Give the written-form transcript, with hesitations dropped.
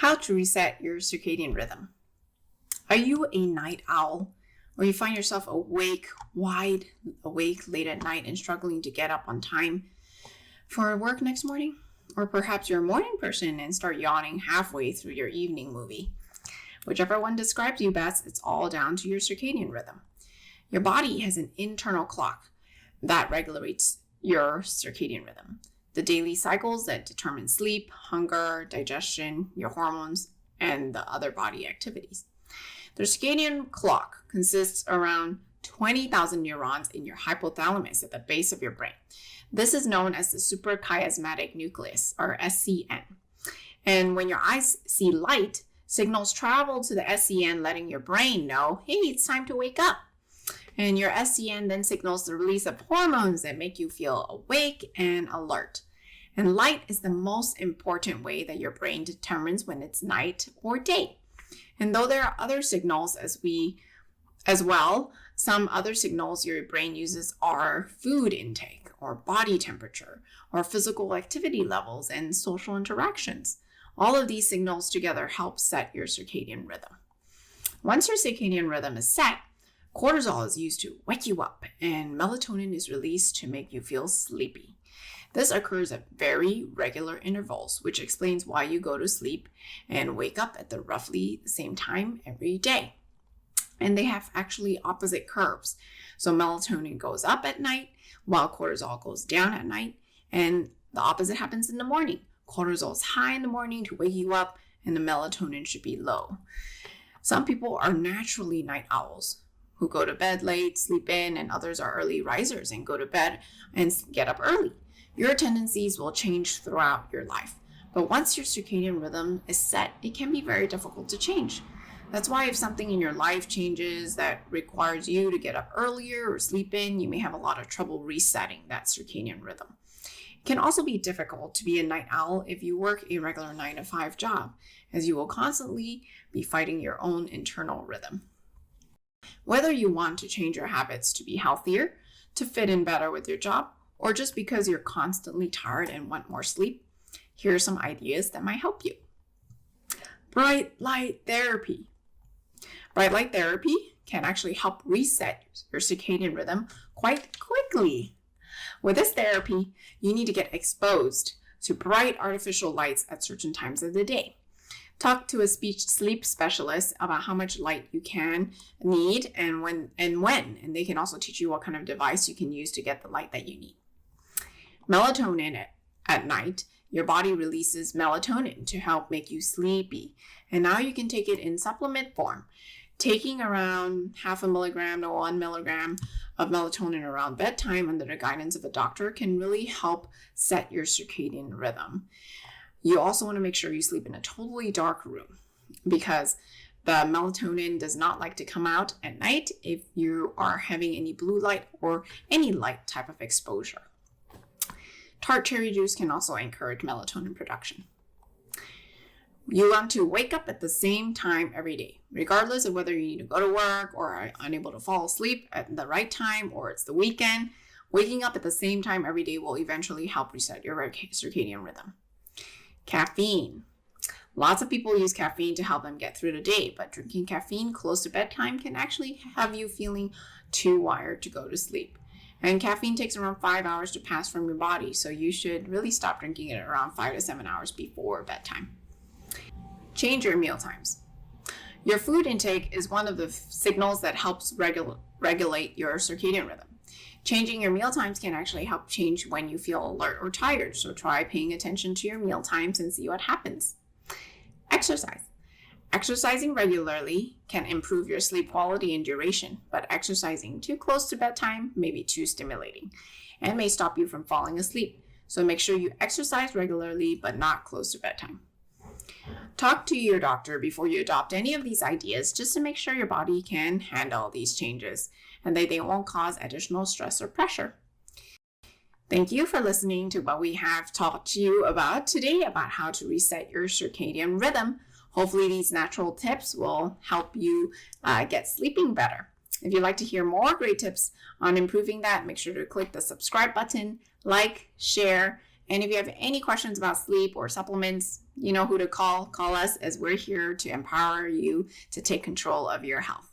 How to reset your circadian rhythm. Are you a night owl, or you find yourself wide awake late at night and struggling to get up on time for work next morning? Or perhaps you're a morning person and start yawning halfway through your evening movie. Whichever one describes you best, it's all down to your circadian rhythm. Your body has an internal clock that regulates your circadian rhythm. The daily cycles that determine sleep, hunger, digestion, your hormones, and the other body activities. The circadian clock consists around 20,000 neurons in your hypothalamus at the base of your brain. This is known as the suprachiasmatic nucleus, or SCN. And when your eyes see light, signals travel to the SCN, letting your brain know, hey, it's time to wake up. And your SCN then signals the release of hormones that make you feel awake and alert. And light is the most important way that your brain determines when it's night or day. And though there are other signals as well, some other signals your brain uses are food intake or body temperature or physical activity levels and social interactions. All of these signals together help set your circadian rhythm. Once your circadian rhythm is set, cortisol is used to wake you up and melatonin is released to make you feel sleepy. This occurs at very regular intervals, which explains why you go to sleep and wake up at the roughly the same time every day. And they have actually opposite curves. So melatonin goes up at night while cortisol goes down at night, and the opposite happens in the morning. Cortisol is high in the morning to wake you up, and the melatonin should be low. Some people are naturally night owls who go to bed late, sleep in, and others are early risers and go to bed and get up early. Your tendencies will change throughout your life, but once your circadian rhythm is set, it can be very difficult to change. That's why if something in your life changes that requires you to get up earlier or sleep in, you may have a lot of trouble resetting that circadian rhythm. It can also be difficult to be a night owl if you work a regular 9-to-5 job, as you will constantly be fighting your own internal rhythm. Whether you want to change your habits to be healthier, to fit in better with your job, or just because you're constantly tired and want more sleep, here are some ideas that might help you. Bright light therapy. Bright light therapy can actually help reset your circadian rhythm quite quickly. With this therapy, you need to get exposed to bright artificial lights at certain times of the day. Talk to a sleep specialist about how much light you need and when, and they can also teach you what kind of device you can use to get the light that you need. Melatonin at night, your body releases melatonin to help make you sleepy. And now you can take it in supplement form. Taking around 0.5 milligram to 1 milligram of melatonin around bedtime under the guidance of a doctor can really help set your circadian rhythm. You also want to make sure you sleep in a totally dark room because the melatonin does not like to come out at night if you are having any blue light or any light type of exposure. Tart cherry juice can also encourage melatonin production. You want to wake up at the same time every day, regardless of whether you need to go to work or are unable to fall asleep at the right time or it's the weekend. Waking up at the same time every day will eventually help reset your circadian rhythm. Caffeine. Lots of people use caffeine to help them get through the day, but drinking caffeine close to bedtime can actually have you feeling too wired to go to sleep. And caffeine takes around 5 hours to pass from your body, so you should really stop drinking it around 5 to 7 hours before bedtime. Change your meal times. Your food intake is one of the signals that helps regulate your circadian rhythm. Changing your meal times can actually help change when you feel alert or tired, so try paying attention to your meal times and see what happens. Exercise. Exercising regularly can improve your sleep quality and duration, but exercising too close to bedtime may be too stimulating and may stop you from falling asleep. So make sure you exercise regularly, but not close to bedtime. Talk to your doctor before you adopt any of these ideas just to make sure your body can handle these changes and that they won't cause additional stress or pressure. Thank you for listening to what we have taught you about today about how to reset your circadian rhythm. Hopefully these natural tips will help you get sleeping better. If you'd like to hear more great tips on improving that, make sure to click the subscribe button, like, share, And if you have any questions about sleep or supplements, you know who to call. Call us, as we're here to empower you to take control of your health.